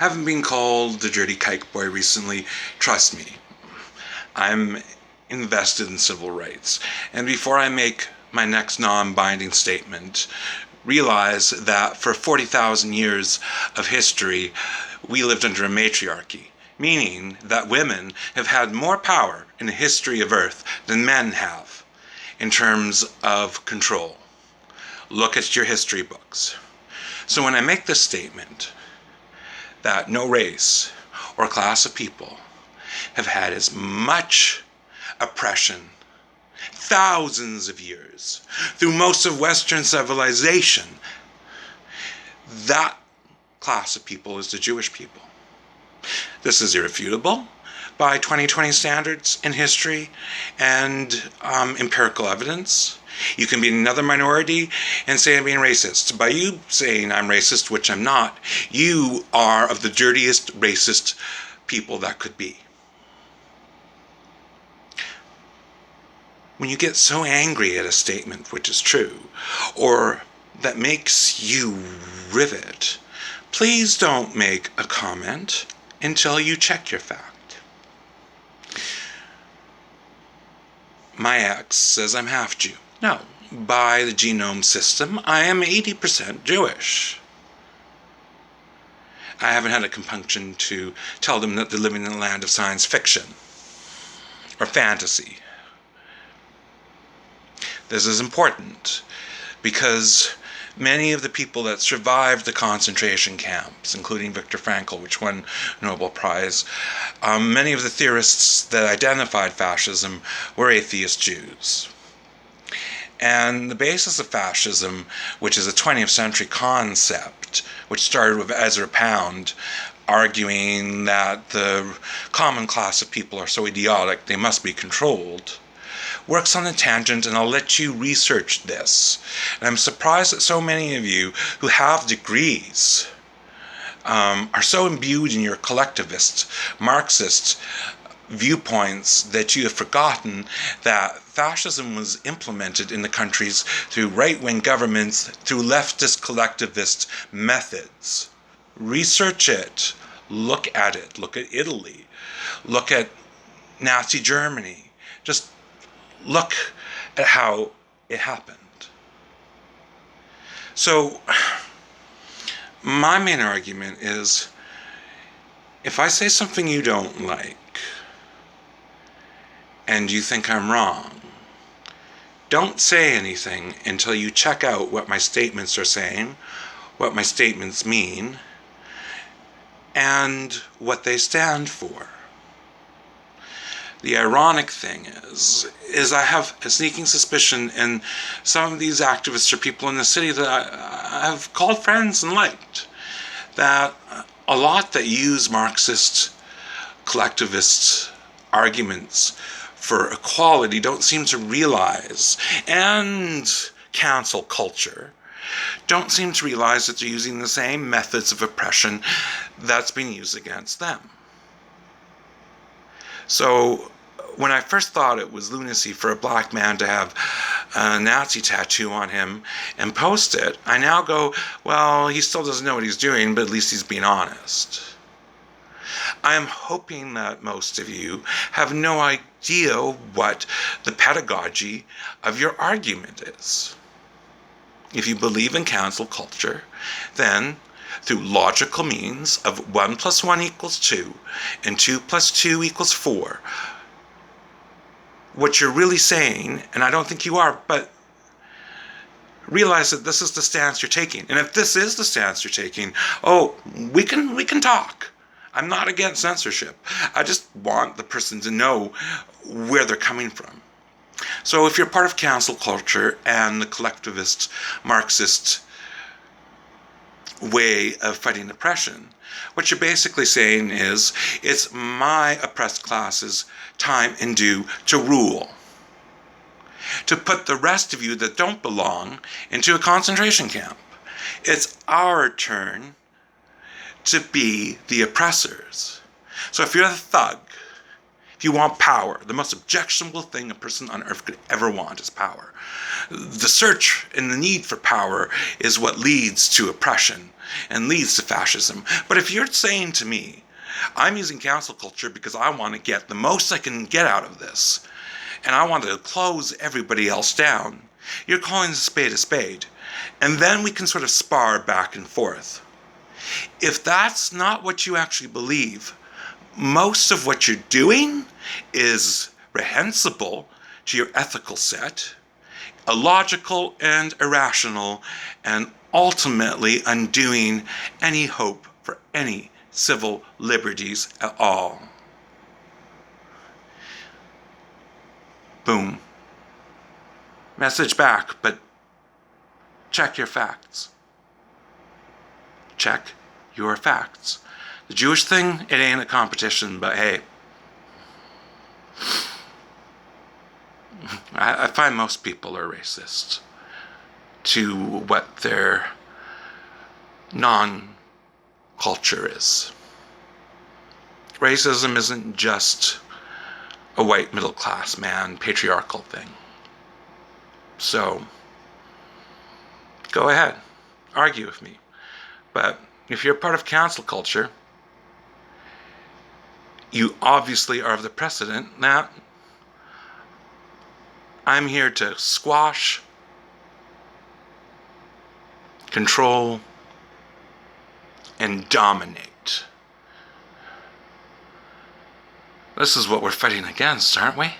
Haven't been called the dirty kike boy recently. Trust me, I'm invested in civil rights. And before I make my next non-binding statement, realize that for 40,000 years of history, we lived under a matriarchy, meaning that women have had more power in the history of Earth than men have in terms of control. Look at your history books. So when I make this statement that no race or class of people have had as much oppression thousands of years through most of Western civilization, that class of people is the Jewish people. This is irrefutable by 2020 standards in history and empirical evidence. You can be another minority and say I'm being racist. By you saying I'm racist, which I'm not, you are of the dirtiest racist people that could be. When you get so angry at a statement which is true, or that makes you rivet, please don't make a comment until you check your fact. My ex says I'm half Jew. No, by the genome system, I am 80% Jewish. I haven't had a compunction to tell them that they're living in a land of science fiction or fantasy. This is important because many of the people that survived the concentration camps, including Viktor Frankl, which won a Nobel Prize, many of the theorists that identified fascism were atheist Jews. And the basis of fascism, which is a 20th century concept, which started with Ezra Pound arguing that the common class of people are so idiotic they must be controlled, works on a tangent, and I'll let you research this. And I'm surprised that so many of you who have degrees are so imbued in your collectivist, Marxist viewpoints that you have forgotten that fascism was implemented in the countries through right-wing governments, through leftist collectivist methods. Research it. Look at it. Look at Italy. Look at Nazi Germany. Just look at how it happened. So, my main argument is, if I say something you don't like, and you think I'm wrong, don't say anything until you check out what my statements are saying, what my statements mean, and what they stand for. The ironic thing is I have a sneaking suspicion, and some of these activists are people in the city that I have called friends and liked, that a lot that use Marxist collectivist arguments for equality don't seem to realize, and cancel culture, don't seem to realize that they're using the same methods of oppression that's being used against them. So when I first thought it was lunacy for a black man to have a Nazi tattoo on him and post it, I now go, well, he still doesn't know what he's doing, but at least he's being honest. I am hoping that most of you have no idea what the pedagogy of your argument is. If you believe in cancel culture, then through logical means of 1 + 1 = 2 and 2 + 2 = 4, what you're really saying, and I don't think you are, but realize that this is the stance you're taking. And if this is the stance you're taking, we can talk. I'm not against censorship. I just want the person to know where they're coming from. So if you're part of cancel culture and the collectivist Marxist way of fighting oppression, what you're basically saying is, it's my oppressed class's time and due to rule, to put the rest of you that don't belong into a concentration camp. It's our turn to be the oppressors. So if you're a thug, You want power. The most objectionable thing a person on earth could ever want is power. The search and the need for power is what leads to oppression and leads to fascism. But if you're saying to me, I'm using cancel culture because I want to get the most I can get out of this, and I want to close everybody else down, you're calling a spade, and then we can sort of spar back and forth. If that's not what you actually believe, most of what you're doing is reprehensible to your ethical set, illogical and irrational, and ultimately undoing any hope for any civil liberties at all. Boom. Message back, but check your facts. Check your facts. The Jewish thing, it ain't a competition, but hey, I find most people are racist to what their non-culture is. Racism isn't just a white middle-class man patriarchal thing. So, go ahead, argue with me. But if you're part of cancel culture, you obviously are of the precedent that I'm here to squash, control, and dominate. This is what we're fighting against, aren't we?